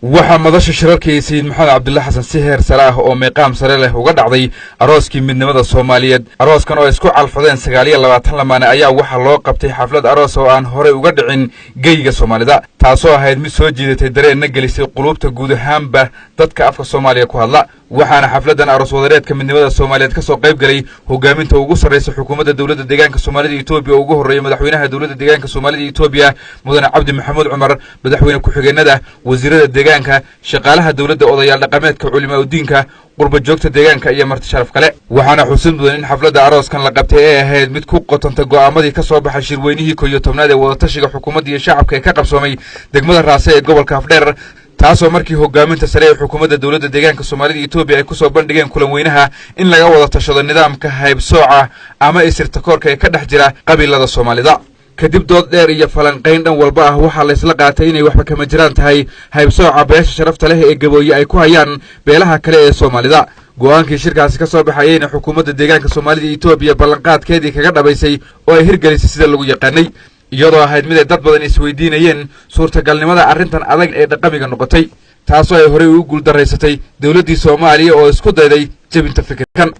waxaa madasha shirarkii sayid maxamed cabdulla xasan si heer sare ah oo meeqaam sare leh uga dhacday arooskii midnimada Soomaaliyeed. Arooskan oo isku calfadeen 29 lamaane ayaa waxa loo qabtay xaflad aroos oo aan hore uga dhicin geyga Soomaalida, taasoo ahayd mid soo jiidatay dareenna gelisay qulubta guud ahaanba dadka afka Soomaaliya ku hadla. waxaana xafladan aroos wadareedka midnimada Soomaaliyeed ka soo qayb galay hogaaminta ugu sareysa xukuumadda dawladda deegaanka Soomaalida Itoobiya ugu horeeyay madaxweynaha dawladda deegaanka Soomaalida Itoobiya mudane Cabdi Maxamuud Cumar, madaxweyne ku-xigeenada, wasiirada deegaanka, shaqaalaha dawladda, odayaal dhaqameedka, culimada diinka, qurba joogta deegaanka iyo marti sharaf kale. waxaana xusid mudan in xafladda arooskan la qabtay ay ahayd mid ku qotanta go'aamadii ka soo baxay shirweynihii 11aad ee wadatashiga xukuumadda iyo shacabka ee ka qabsoomay degmada Raase ee gobolka Afdheer, taasoo markii hogaaminta sare ee xukuumadda dawladda deegaanka Soomaalida Itoobiya ay ku soo bandhigeen kulan weynaha in laga wada tashado nidaamka haybsooca ama isirtakoorka ee ka dhex jira qabiilada Soomaalida. kadib dood dheer iyo falanqayn dhan walba ah waxaa la isla qaatay inay waxba kama jiraan tahay haybsooca beesha sharafta leh ee gabooye ay ku hayaan beelaha kale ee Soomaalida. go'aankii shirkaasi ka soo baxayayna xukuumadda deegaanka Soomaalida Itoobiya ballanqaadkeedii kaga dhabaysay oo ay hirgelisay sida lagu yaqaanay, iyadoo ahayd mid ay dad badan isweydiinayeen suurtagalnimada arrintan adag ee dhaqamiga noqotay, taasoo ay horey ugu guuldarraysatay dawladdii Soomaaliya oo isku dayday jebinta fikirkan.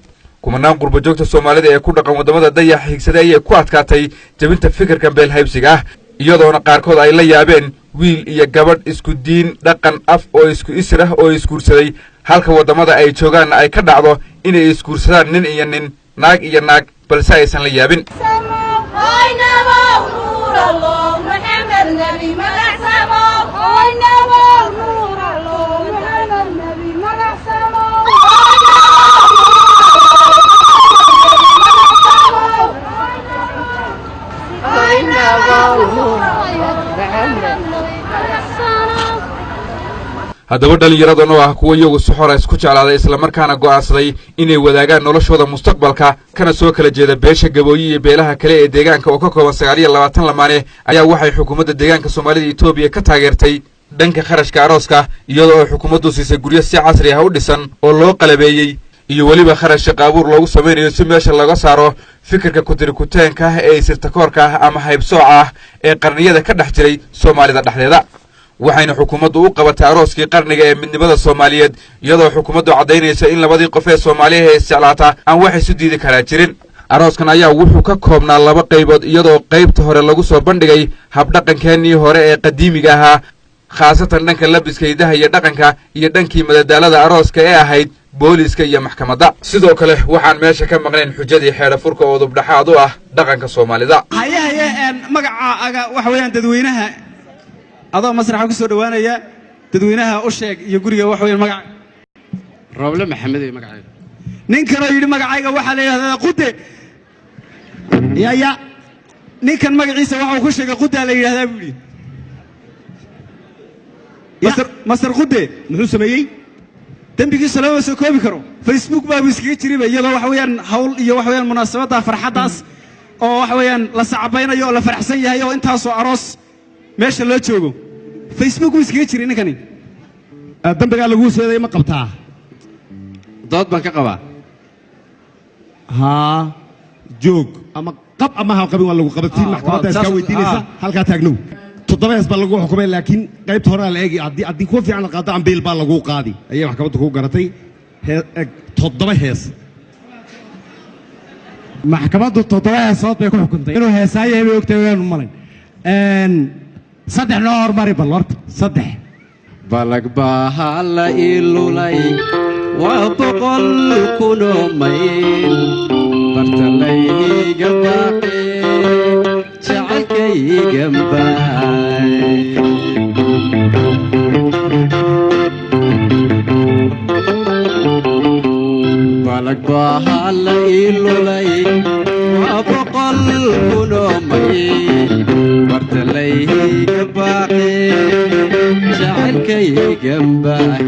kumanaan qurba joogta Soomaalida ee ku dhaqan wadamada dayax xigsaday ayay ku adkaatay jebinta fikirkan beel haybsiga ah, iyadoona qaarkood ay la yaabeen wiil iyo gabadh isku diin, dhaqan, af oo isku isir ah oo isguursaday, halka wadamada ay joogaanna ay ka dhacdo inay isguursadaan nin iyo nin, naag iyo naag, balse aysan la yaabin. haddaba dhallinyaradan oo ah kuwa iyagu si xora isku jeclaaday islamarkaana go'aansaday inay wadaagaan noloshooda mustaqbalka kana soo kala jeeda beesha gabooye iyo beelaha kale ee deegaanka oo ka kooban 29 lamaane ayaa waxay xukuumadda deegaanka Soomaalida Itoobiya ka taageertay dhanka kharashka arooska, iyadoo ay xukuumaddu siisay guryo si casri ah u dhisan oo loo qalabeeyey iyo weliba kharash qaabuur loogu samaynayo si meesha laga saaro fikirka kutirikuteenka ah ee isirtakoorka ah ama haybsooca ah ee qarniyada ka dhex jiray Soomaalida dhexdeeda. waxayna xukuumaddu u qabatay arooskii qarniga ee midnimada Soomaaliyeed, iyadoo xukuumaddu cadaynaysa in labadii qof ee Soomaaliyeed ee isjeclaata aan wax isu diidi karaa jirin. arooskan ayaa wuxuu ka koobnaa 2 qaybood, iyadoo qaybta hore lagu soo bandhigay habdhaqankeenii hore ee qadiimiga ahaa, khaasatan dhanka labiska, hidaha iyo dhaqanka, iyo dhankii madadaalada arooska ee ahayd booliska iyo maxkamadda. sidoo kale waxaan meesha ka maqnayn xujadii xeedha furka oo dubdhaxaad u ah dhaqanka Soomaalida. magacaaga waxa weeyaan dadweynaha adoo masraxa ku soo dhawaanaya dadweynaha u sheeg iyo guriga wax weeyaan magaca Roble Maxamed ee magacayga ninkan oo yiri magacayga waxa la yiraahdaa Qude ya ninkan magaciisa waxa uu ku sheegay Qude la yiraahdaa buu Master Qude muxuu sameeyay dambigiisa loo soo koobi karo Facebook baa iskaga jiribay iyadoo wax weeyaan hawl iyo wax weeyaan munaasabada farxadaas oo wax weeyaan la sacbaynayo oo la faraxsan yahay oo intaas oo aroos meesha loo joogo Facebook iskaga jiray ninkani dambiga lagu seeday ma qabtaa dood baan ka qabaa joog ama qab ama ha qabin waa lagu qabatiin maxkamadda iska weydiinaysa halka taagnow 7 hees baa lagu xukumay laakiin qaybta hore la eegi haddii ku fiican qaado ambeel baa lagu qaadi ayay maxkamaddu ku garatay 7 hees maxkamaddu 7 heesood bay ku xukuntay inuu heesaayo ay ogtay inuu malay 3 noo hormari bal horta 3 balag baa la ilulay waa boqol kuno mayl bartalayga baaqi jacaylkayga baay balag baa la ilulay waa boqol kuno mayl bartalayga baaqi jacaylkayga baay.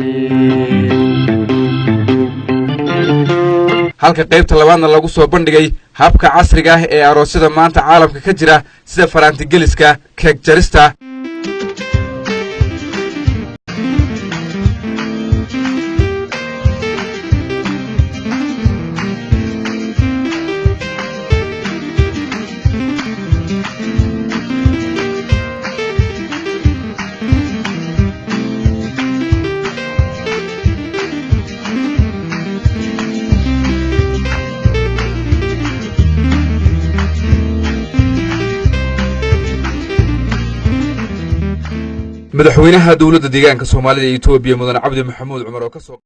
halka qaybta labaadna lagu soo bandhigay habka casriga ah ee aroosyada maanta caalamka ka jira sida faraantigeliska, keeg jarista, madaxweynaha dowladda deegaanka Soomaalida ee Itoobiya Mudane Cabdi Maxamuud Cumar oo ka soo